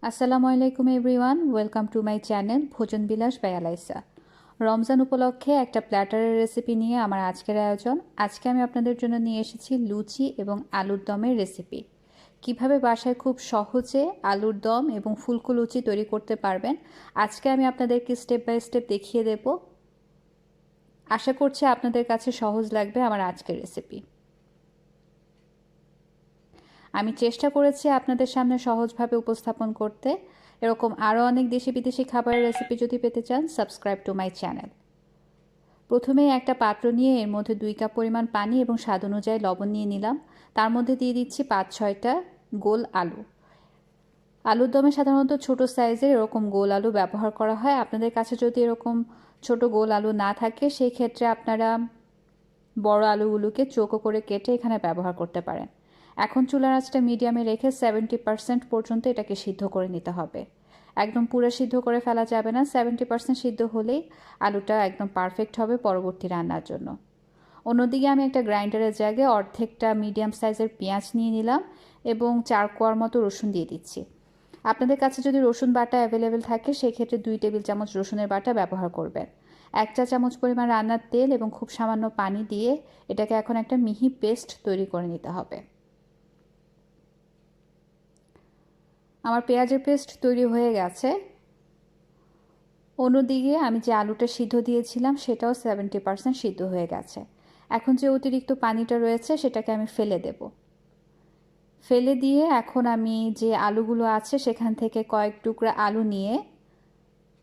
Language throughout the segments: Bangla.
আসসালামু আলাইকুম everyone, welcome to my channel ভোজন বিলাস বাই আলাইসা। রমজান উপলক্ষে একটা প্ল্যাটারের রেসিপি নিয়ে আমার আজকের আয়োজন। আজকে আমি আপনাদের জন্য নিয়ে এসেছি লুচি এবং আলুর দমের রেসিপি। কিভাবে বাসায় খুব সহজে আলুর দম এবং ফুলকো লুচি তৈরি করতে পারবেন আজকে আমি আপনাদেরকে স্টেপ বাই স্টেপ দেখিয়ে দেব। আশা করছি আপনাদের কাছে সহজ লাগবে আমার আজকের রেসিপি। আমি চেষ্টা করেছি আপনাদের সামনে সহজভাবে উপস্থাপন করতে। এরকম আরও অনেক দেশি বিদেশি খাবারের রেসিপি যদি পেতে চান, সাবস্ক্রাইব টু মাই চ্যানেল। প্রথমে একটা পাত্র নিয়ে এর মধ্যে 2 কাপ পরিমাণ পানি এবং স্বাদ অনুযায়ী লবণ নিয়ে নিলাম। তার মধ্যে দিয়ে দিচ্ছি 5-6টা গোল আলু। আলুর দমে সাধারণত ছোট সাইজের এরকম গোল আলু ব্যবহার করা হয়। আপনাদের কাছে যদি এরকম ছোট গোল আলু না থাকে, সেই ক্ষেত্রে আপনারা বড় আলুগুলোকে চৌকো করে কেটে এখানে ব্যবহার করতে পারেন। এখন চুলার আঁচটা মিডিয়ামে রেখে 70% পর্যন্ত এটাকে সিদ্ধ করে নিতে হবে। একদম পুরো সিদ্ধ করে ফেলা যাবে না, 70% সিদ্ধ হলেই আলুটা একদম পারফেক্ট হবে পরবর্তী রান্নার জন্য। অন্যদিকে আমি একটা গ্রাইন্ডারের জায়গায় অর্ধেকটা মিডিয়াম সাইজের পেঁয়াজ নিয়ে নিলাম এবং 4 কোয়ার মতো রসুন দিয়ে দিচ্ছি। আপনাদের কাছে যদি রসুন বাটা অ্যাভেলেবেল থাকে, সেক্ষেত্রে 2 টেবিল চামচ রসুনের বাটা ব্যবহার করবেন। 1 চা চামচ পরিমাণ রান্নার তেল এবং খুব সামান্য পানি দিয়ে এটাকে এখন একটা মিহি পেস্ট তৈরি করে নিতে হবে। আমার পেঁয়াজের পেস্ট তৈরি হয়ে গেছে। অন্যদিকে আমি যে আলুটা সিদ্ধ দিয়েছিলাম সেটাও 70% সিদ্ধ হয়ে গেছে। এখন যে অতিরিক্ত পানিটা রয়েছে সেটাকে আমি ফেলে দেব। ফেলে দিয়ে এখন আমি যে আলুগুলো আছে সেখান থেকে কয়েক টুকরা আলু নিয়ে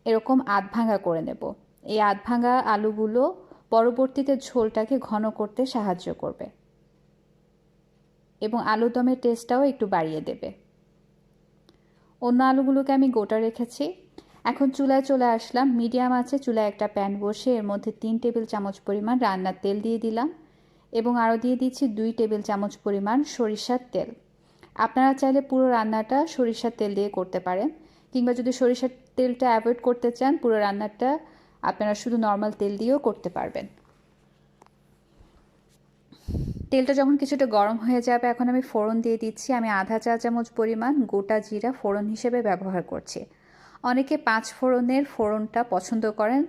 এরকম আধ ভাঙা করে নেব। এই আধ ভাঙা আলুগুলো পরবর্তীতে ঝোলটাকে ঘন করতে সাহায্য করবে এবং আলুর দমের টেস্টটাও একটু বাড়িয়ে দেবে। অন্য আলুগুলোকে আমি গোটা রেখেছি। এখন চুলায় চলে আসলাম। মিডিয়াম আছে চুলায় একটা প্যান বসে এর মধ্যে 3 টেবিল চামচ পরিমাণ রান্নার তেল দিয়ে দিলাম এবং আরও দিয়ে দিচ্ছি 2 টেবিল চামচ পরিমাণ সরিষার তেল। আপনারা চাইলে পুরো রান্নাটা সরিষার তেল দিয়ে করতে পারেন, কিংবা যদি সরিষার তেলটা অ্যাভয়েড করতে চান পুরো রান্নাটা আপনারা শুধু নর্মাল তেল দিয়েও করতে পারবেন। তেলটা যখন কিছুটা গরম হয়ে যাবে, এখন আমি ফোড়ন দিয়ে দিচ্ছি। আমি আধা চা চামচ পরিমাণ গোটা জিরা ফোড়ন হিসেবে ব্যবহার করছি। অনেকে 5 ফোড়নের ফোড়নটা পছন্দ করেন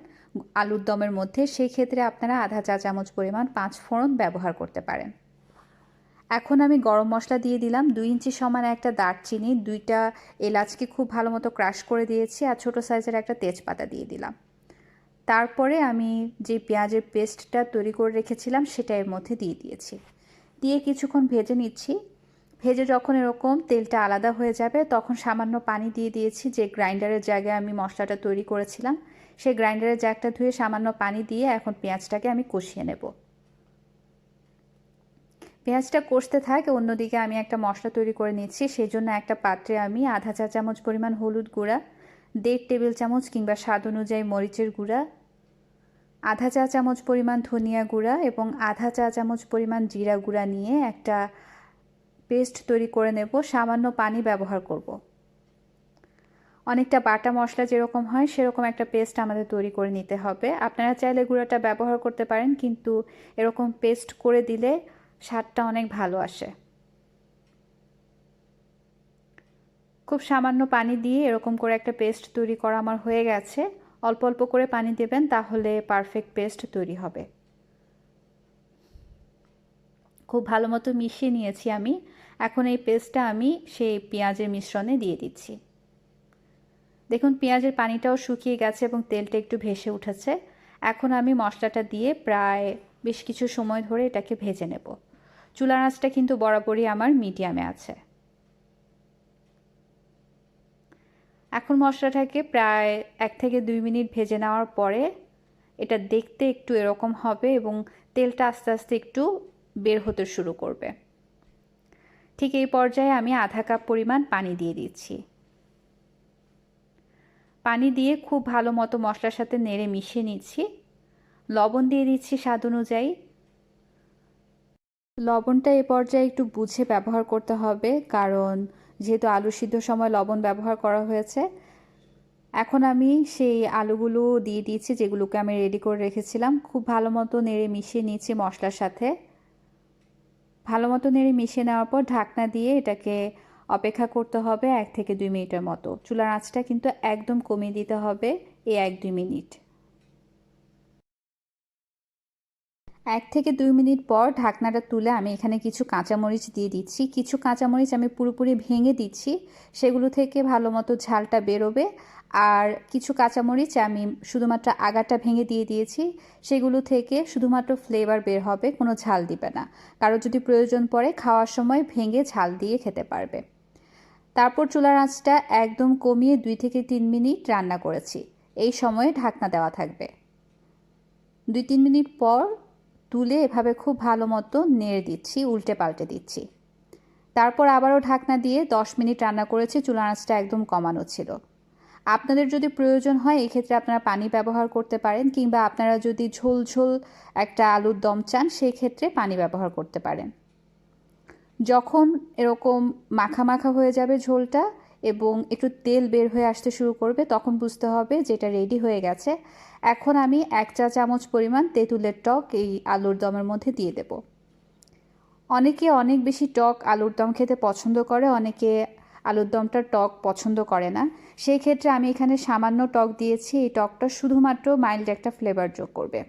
আলুর দমের মধ্যে, সেই ক্ষেত্রে আপনারা আধা চা চামচ পরিমাণ 5 ফোড়ন ব্যবহার করতে পারেন। এখন আমি গরম মশলা দিয়ে দিলাম। 2 ইঞ্চি সমান একটা দারচিনি, 2টা এলাচকে খুব ভালো মতো ক্রাশ করে দিয়েছি আর ছোটো সাইজের একটা তেজপাতা দিয়ে দিলাম। তারপরে আমি যে পেঁয়াজের পেস্টটা তৈরি করে রেখেছিলাম সেটা এর মধ্যে দিয়ে দিয়েছি। দিয়ে কিছুক্ষণ ভেজে নিচ্ছি। ভেজে যখন এরকম তেলটা আলাদা হয়ে যাবে, তখন সামান্য পানি দিয়ে দিয়েছি। যে গ্রাইন্ডারের জায়গায় আমি মশলাটা তৈরি করেছিলাম সেই গ্রাইন্ডারের জায়গাটা ধুয়ে সামান্য পানি দিয়ে এখন পেঁয়াজটাকে আমি কষিয়ে নেব। পেঁয়াজটা কষতে থাকে, অন্যদিকে আমি একটা মশলা তৈরি করে নিচ্ছি। সেই জন্য একটা পাত্রে আমি আধা চা চামচ পরিমাণ হলুদ গুঁড়া, 1.5 টেবিল চামচ কিংবা স্বাদ অনুযায়ী মরিচের গুঁড়া, আধা চা চামচ পরিমাণ ধনিয়া গুঁড়া এবং আধা চা চামচ পরিমাণ জিরা গুঁড়া নিয়ে একটা পেস্ট তৈরি করে নেব। সামান্য পানি ব্যবহার করব। অনেকটা বাটা মশলা যেরকম হয় সেরকম একটা পেস্ট আমাদের তৈরি করে নিতে হবে। আপনারা চাইলে গুঁড়াটা ব্যবহার করতে পারেন, কিন্তু এরকম পেস্ট করে দিলে স্বাদটা অনেক ভালো আসে। খুব সামান্য পানি দিয়ে এরকম করে একটা পেস্ট তৈরি করা আমার হয়ে গেছে। অল্প অল্প করে পানি দেবেন, তাহলে পারফেক্ট পেস্ট তৈরি হবে। খুব ভালো মতো মিশিয়ে নিয়েছি আমি। এখন এই পেস্টটা আমি সেই পেঁয়াজের মিশ্রণে দিয়ে দিচ্ছি। দেখুন পেঁয়াজের পানিটাও শুকিয়ে গেছে এবং তেলটা একটু ভেসে উঠেছে। এখন আমি মশলাটা দিয়ে প্রায় বেশ কিছু সময় ধরে এটাকে ভেজে নেব। চুলার আঁচটা কিন্তু বরাবরই আমার মিডিয়ামে আছে। এখন মশলাটাকে প্রায় 1 থেকে 2 মিনিট ভেজে নেওয়ার পরে এটা দেখতে একটু এরকম হবে এবং তেলটা আস্তে আস্তে একটু বের হতে শুরু করবে। ঠিক এই পর্যায়ে আমি আধা কাপ পরিমাণ পানি দিয়ে দিচ্ছি। পানি দিয়ে খুব ভালো মতো মশলার সাথে নেড়ে মিশিয়ে নিচ্ছি। লবণ দিয়ে দিচ্ছি স্বাদ অনুযায়ী। লবণটা এই পর্যায়ে একটু বুঝে ব্যবহার করতে হবে, কারণ যেহেতু আলু সিদ্ধর সময় লবণ ব্যবহার করা হয়েছে। এখন আমি সেই আলুগুলো দিয়ে দিয়েছি যেগুলোকে আমি রেডি করে রেখেছিলাম। খুব ভালো মতো নেড়ে মিশিয়ে নিচ্ছি মশলার সাথে। ভালো মতো নেড়ে মিশিয়ে নেওয়ার পর ঢাকনা দিয়ে এটাকে অপেক্ষা করতে হবে 1 থেকে 2 মিনিটের মতো। চুলার আঁচটা কিন্তু একদম কমিয়ে দিতে হবে এই 1-2 মিনিট। 1 থেকে 2 মিনিট পর ঢাকনাটা তুলে আমি এখানে কিছু কাঁচামরিচ দিয়ে দিচ্ছি। কিছু কাঁচামরিচ আমি পুরোপুরি ভেঙে দিচ্ছি, সেগুলো থেকে ভালো মতো ঝালটা বেরোবে। আর কিছু কাঁচামরিচ আমি শুধুমাত্র আগাটা ভেঙে দিয়ে দিয়েছি, সেগুলো থেকে শুধুমাত্র ফ্লেভার বের হবে, কোনো ঝাল দিবে না। কারো যদি প্রয়োজন পড়ে খাওয়ার সময় ভেঙে ঝাল দিয়ে খেতে পারবে। তারপর চুলার আঁচটা একদম কমিয়ে 2 থেকে 3 মিনিট রান্না করেছি। এই সময়ে ঢাকনা দেওয়া থাকবে। 2-3 মিনিট পর তুলে এভাবে খুব ভালো মতো নেড়ে দিচ্ছি, উল্টে পাল্টে দিচ্ছি। তারপর আবারও ঢাকনা দিয়ে 10 মিনিট রান্না করেছি। চুলার আঁচটা একদম কমানো ছিল। আপনাদের যদি প্রয়োজন হয় এই ক্ষেত্রে আপনারা পানি ব্যবহার করতে পারেন, কিংবা আপনারা যদি ঝোল ঝোল একটা আলুর দম চান সেই ক্ষেত্রে পানি ব্যবহার করতে পারেন। যখন এরকম মাখা মাখা হয়ে যাবে ঝোলটা এবং একটু তেল বের হয়ে আসতে শুরু করবে, তখন বুঝতে হবে যে এটা রেডি হয়ে গেছে। এখন আমি 1 চা চামচ পরিমাণ তেঁতুলের টক এই আলুর দমের মধ্যে দিয়ে দেব। অনেকে অনেক বেশি টক আলুর দম খেতে পছন্দ করে, অনেকে আলুর দমটা টক পছন্দ করে না। সেই ক্ষেত্রে আমি এখানে সামান্য টক দিয়েছি। এই টকটা শুধুমাত্র মাইল্ড একটা ফ্লেভার যোগ করবে।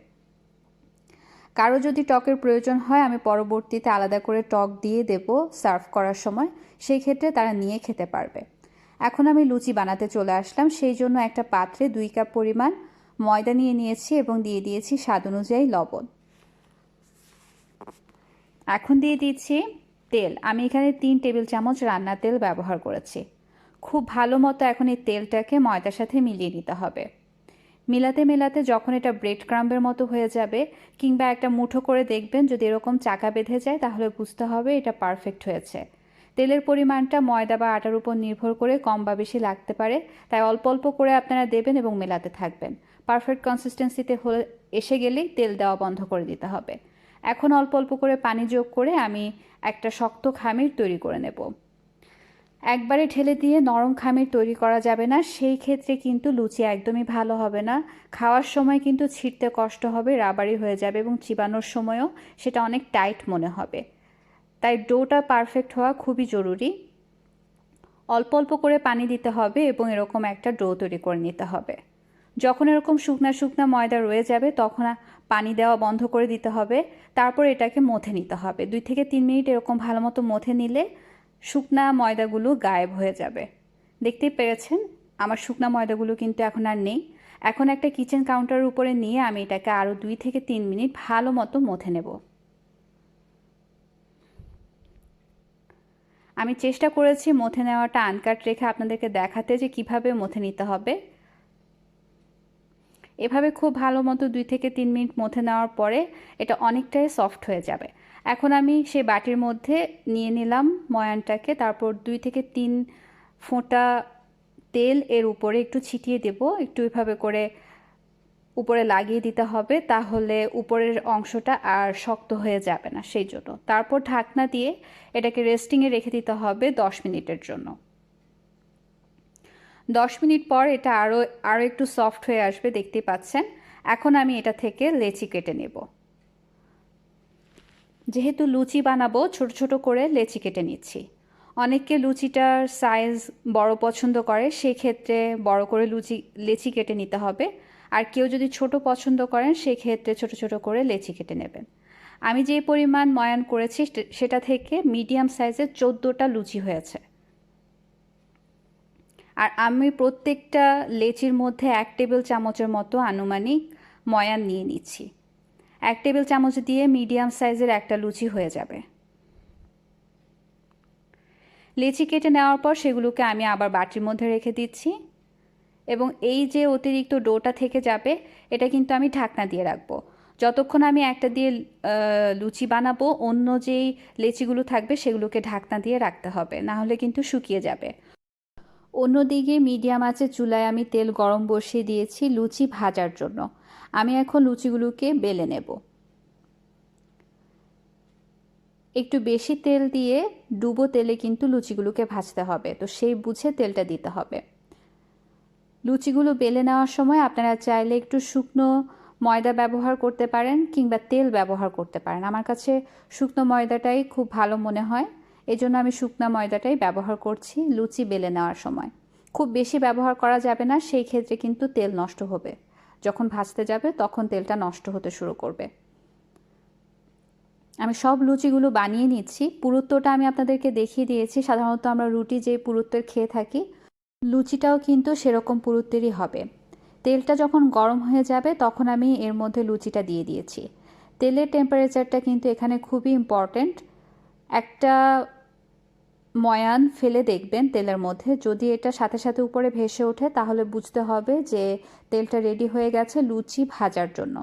কারো যদি টকের প্রয়োজন হয় আমি পরবর্তীতে আলাদা করে টক দিয়ে দেব সার্ভ করার সময়, সেই ক্ষেত্রে তারা নিয়ে খেতে পারবে। এখন আমি লুচি বানাতে চলে আসলাম। সেই জন্য একটা পাত্রে 2 কাপ পরিমাণ ময়দা নিয়ে নিয়েছি এবং দিয়ে দিয়েছি স্বাদ অনুযায়ী লবণ। এখন দিয়ে দিচ্ছি তেল। আমি এখানে 3 টেবিল চামচ রান্নার তেল ব্যবহার করেছি। খুব ভালো মতো এখন এই তেলটাকে ময়দার সাথে মিলিয়ে নিতে হবে। মেলাতে মেলাতে যখন এটা ব্রেড ক্রাম্বের মতো হয়ে যাবে, কিংবা একটা মুঠো করে দেখবেন যদি এরকম চাকা বেঁধে যায়, তাহলে বুঝতে হবে এটা পারফেক্ট হয়েছে। তেলের পরিমাণটা ময়দা বা আটার উপর নির্ভর করে কম বা বেশি লাগতে পারে, তাই অল্প অল্প করে আপনারা দেবেন এবং মেলাতে থাকবেন। পারফেক্ট কনসিস্টেন্সিতে এসে গেলেই তেল দেওয়া বন্ধ করে দিতে হবে। এখন অল্প অল্প করে পানি যোগ করে আমি একটা শক্ত খামির তৈরি করে নেব। একবারে ঢেলে দিয়ে নরম খামির তৈরি করা যাবে না, সেই ক্ষেত্রে কিন্তু লুচি একদমই ভালো হবে না। খাওয়ার সময় কিন্তু ছিঁড়তে কষ্ট হবে, রাবারি হয়ে যাবে এবং চিবানোর সময়ও সেটা অনেক টাইট মনে হবে। তাই ডোটা পারফেক্ট হওয়া খুবই জরুরি। অল্প অল্প করে পানি দিতে হবে এবং এরকম একটা ডো তৈরি করে নিতে হবে। যখন এরকম শুকনা শুকনা ময়দা রয়ে যাবে তখন পানি দেওয়া বন্ধ করে দিতে হবে। তারপর এটাকে মথে নিতে হবে। 2 থেকে 3 মিনিট এরকম ভালো মতো মথে নিলে শুকনা ময়দাগুলো গায়েব হয়ে যাবে। দেখতেই পেরেছেন আমার শুকনা ময়দাগুলো কিন্তু এখন আর নেই। এখন একটা কিচেন কাউন্টারের উপরে নিয়ে আমি এটাকে আরও 2 থেকে 3 মিনিট ভালো মতো মথে নেব। আমি চেষ্টা করেছি মথে নেওয়াটা আনকাট রেখে আপনাদেরকে দেখাতে যে কিভাবে মথে নিতে হবে। এভাবে খুব ভালো মতো 2 থেকে 3 মিনিট মথে নেওয়ার পরে এটা অনেকটাই সফট হয়ে যাবে। এখন আমি সেই বাটির মধ্যে নিয়ে নিলাম ময়ানটাকে। তারপর 2 থেকে 3 ফোঁটা তেল এর উপরে একটু ছিটিয়ে দেব। একটু এভাবে করে উপরে লাগিয়ে দিতে হবে, তাহলে উপরের অংশটা আর শক্ত হয়ে যাবে না, সেই জন্য। তারপর ঢাকনা দিয়ে এটাকে রেস্টিংয়ে রেখে দিতে হবে 10 মিনিটের জন্য। 10 মিনিট পর এটা আরও একটু সফট হয়ে আসবে, দেখতেই পাচ্ছেন। এখন আমি এটা থেকে লেচি কেটে নেব। যেহেতু লুচি বানাবো ছোট ছোট করে লেচি কেটে নিচ্ছি। অনেকে লুচিটার সাইজ বড় পছন্দ করে, সেই ক্ষেত্রে বড় করে লেচি কেটে নিতে হবে। আর কেউ যদি ছোট পছন্দ করেন সেই ক্ষেত্রে ছোট ছোট করে লেচি কেটে নেবেন। আমি যে পরিমাণ ময়ান করেছি সেটা থেকে মিডিয়াম সাইজের 14টা লুচি হয়েছে। আর আমি প্রত্যেকটা লেচির মধ্যে 1 টেবিল চামচের মতো আনুমানিক ময়ান নিয়ে নিচ্ছি। 1 টেবিল চামচ দিয়ে মিডিয়াম সাইজের একটা লুচি হয়ে যাবে। লেচি কেটে নেওয়ার পর সেগুলোকে আমি আবার বাটির মধ্যে রেখে দিচ্ছি এবং এই যে অতিরিক্ত ডোটা থেকে যাবে এটা কিন্তু আমি ঢাকনা দিয়ে রাখবো। যতক্ষণ আমি একটা দিয়ে লুচি বানাবো, অন্য যেই লেচিগুলো থাকবে সেগুলোকে ঢাকনা দিয়ে রাখতে হবে, না হলে কিন্তু শুকিয়ে যাবে। অন্যদিকে মিডিয়াম আঁচে চুলায় আমি তেল গরম বসিয়ে দিয়েছি লুচি ভাজার জন্য। আমি এখন লুচিগুলোকে বেলে নেব। একটু বেশি তেল দিয়ে ডুবো তেলে কিন্তু লুচিগুলোকে ভাজতে হবে, তো সেই বুঝে তেলটা দিতে হবে। লুচিগুলো বেলে নেওয়ার সময় আপনারা চাইলে একটু শুকনো ময়দা ব্যবহার করতে পারেন কিংবা তেল ব্যবহার করতে পারেন। আমার কাছে শুকনো ময়দাটাই খুব ভালো মনে হয়। এই জন্য আমি শুকনা ময়দাটাই ব্যবহার করছি লুচি বেলে নেওয়ার সময়। খুব বেশি ব্যবহার করা যাবে না, সেই ক্ষেত্রে কিন্তু তেল নষ্ট হবে। যখন ভাজতে যাবে তখন তেলটা নষ্ট হতে শুরু করবে। আমি সব লুচিগুলো বানিয়ে নিচ্ছি। পুরুত্বটা আমি আপনাদেরকে দেখিয়ে দিয়েছি। সাধারণত আমরা রুটি যে পুরুত্বের খেয়ে থাকি, লুচিটাও কিন্তু সেরকম পুরুত্বেরই হবে। তেলটা যখন গরম হয়ে যাবে তখন আমি এর মধ্যে লুচিটা দিয়ে দিয়েছি। তেলের টেম্পারেচারটা কিন্তু এখানে খুবই ইম্পর্ট্যান্ট। একটা ময়ান ফেলে দেখবেন তেলের মধ্যে, যদি এটা সাথে সাথে উপরে ভেসে ওঠে তাহলে বুঝতে হবে যে তেলটা রেডি হয়ে গেছে লুচি ভাজার জন্য।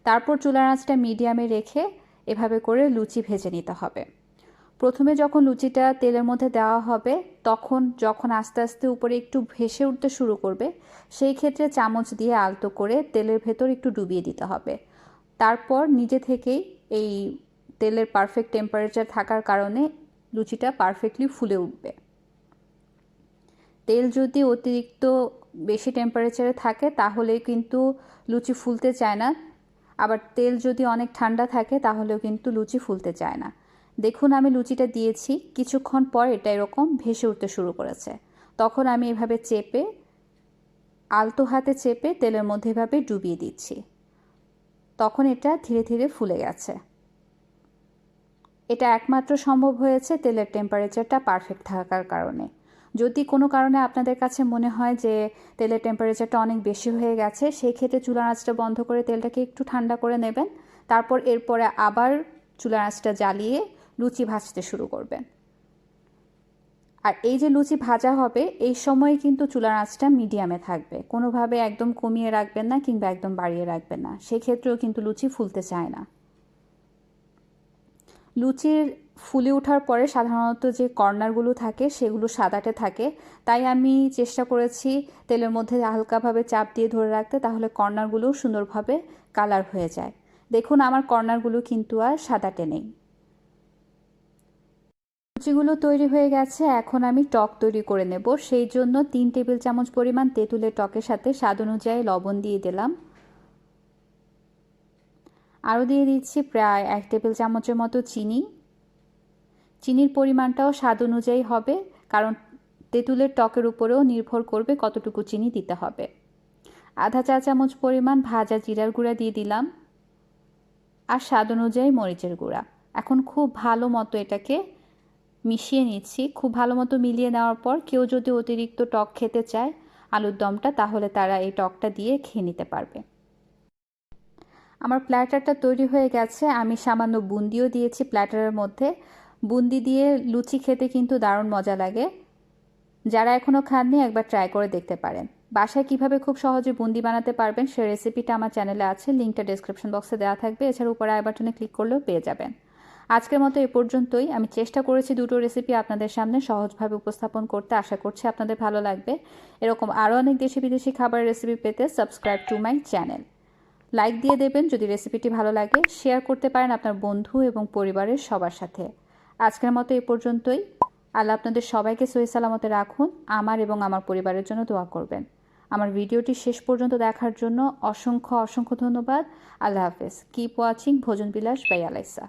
তারপর চুলার আঁচটা মিডিয়ামে রেখে এভাবে করে লুচি ভেজে নিতে হবে। প্রথমে যখন লুচিটা তেলের মধ্যে দেওয়া হবে তখন যখন আস্তে আস্তে উপরে একটু ভেসে উঠতে শুরু করবে, সেই ক্ষেত্রে চামচ দিয়ে আলতো করে তেলের ভেতর একটু ডুবিয়ে দিতে হবে। তারপর নিজে থেকেই এই তেলের পারফেক্ট টেম্পারেচার থাকার কারণে লুচিটা পারফেক্টলি ফুলে উঠবে। তেল যদি অতিরিক্ত বেশি টেম্পারেচারে থাকে তাহলে কিন্তু লুচি ফুলতে চায় না, আবার তেল যদি অনেক ঠান্ডা থাকে তাহলেও কিন্তু লুচি ফুলতে চায় না। দেখুন আমি লুচিটা দিয়েছি, কিছুক্ষণ পর এটা এরকম ভেসে উঠতে শুরু করেছে। তখন আমি এভাবে চেপে, আলতো হাতে চেপে তেলের মধ্যে এভাবে ডুবিয়ে দিচ্ছি। তখন এটা ধীরে ধীরে ফুলে গেছে। এটা একমাত্র সম্ভব হয়েছে তেলের টেম্পারেচারটা পারফেক্ট থাকার কারণে। যদি কোনো কারণে আপনাদের কাছে মনে হয় যে তেলের টেম্পারেচারটা অনেক বেশি হয়ে গেছে, সেই ক্ষেত্রে চুলার আঁচটা বন্ধ করে তেলটাকে একটু ঠান্ডা করে নেবেন। তারপর এরপরে আবার চুলার আঁচটা জ্বালিয়ে লুচি ভাজতে শুরু করবেন। আর এই যে লুচি ভাজা হবে এই সময় কিন্তু চুলার আঁচটা মিডিয়ামে থাকবে, কোনোভাবে একদম কমিয়ে রাখবেন না কিংবা একদম বাড়িয়ে রাখবেন না, সেক্ষেত্রেও কিন্তু লুচি ফুলতে চায় না। লুচির ফুলে ওঠার পরে সাধারণত যে কর্নারগুলো থাকে সেগুলো সাদাটে থাকে, তাই আমি চেষ্টা করেছি তেলের মধ্যে হালকাভাবে চাপ দিয়ে ধরে রাখতে, তাহলে কর্নারগুলো সুন্দরভাবে কালার হয়ে যায়। দেখুন আমার কর্নারগুলো কিন্তু আর সাদাটে নেই। লুচিগুলো তৈরি হয়ে গেছে, এখন আমি টক তৈরি করে নেব। সেই জন্য 3 টেবিল চামচ পরিমাণ তেঁতুলের টকের সাথে স্বাদ অনুযায়ী লবণ দিয়ে দিলাম। আরও দিয়ে দিচ্ছি প্রায় 1 টেবিল চামচের মতো চিনি। চিনির পরিমাণটাও স্বাদ অনুযায়ী হবে, কারণ তেঁতুলের টকের উপরেও নির্ভর করবে কতটুকু চিনি দিতে হবে। আধা চা চামচ পরিমাণ ভাজা জিরার গুঁড়া দিয়ে দিলাম, আর স্বাদ অনুযায়ী মরিচের গুঁড়া। এখন খুব ভালো মতো এটাকে মিশিয়ে নিচ্ছি। খুব ভালো মতো মিলিয়ে নেওয়ার পর কেউ যদি অতিরিক্ত টক খেতে চায় আলুর দমটা, তাহলে তারা এই টকটা দিয়ে খেয়ে নিতে পারবে। আমার প্ল্যাটারটা তৈরি হয়ে গেছে। আমি সামান্য বুন্দিও দিয়েছি প্ল্যাটারের মধ্যে। বুন্দি দিয়ে লুচি খেতে কিন্তু দারুণ মজা লাগে। যারা এখনও খাননি একবার ট্রাই করে দেখতে পারেন। বাসায় কিভাবে খুব সহজে বুন্দি বানাতে পারবেন সেই রেসিপিটা আমার চ্যানেলে আছে, লিঙ্কটা ডেসক্রিপশন বক্সে দেওয়া থাকবে। এছাড়া উপরে আই বাটনে ক্লিক করলেও পেয়ে যাবেন। আজকের মতো এ পর্যন্তই। আমি চেষ্টা করেছি দুটো রেসিপি আপনাদের সামনে সহজভাবে উপস্থাপন করতে, আশা করছি আপনাদের ভালো লাগবে। এরকম আরও অনেক দেশি বিদেশি খাবারের রেসিপি পেতে subscribe to my channel. Like দিয়ে দেবেন যদি রেসিপিটি ভালো লাগে, শেয়ার করতে পারেন আপনার বন্ধু এবং পরিবারের সবার সাথে। আজকের মতো এ পর্যন্তই। আল্লাহ আপনাদের সবাইকে সহি সালামতে রাখুন। আমার এবং আমার পরিবারের জন্য দোয়া করবেন। আমার ভিডিওটি শেষ পর্যন্ত দেখার জন্য অসংখ্য অসংখ্য ধন্যবাদ। আল্লাহ হাফেজ। কিপ ওয়াচিং ভোজন বিলাস বাই আলাইসা।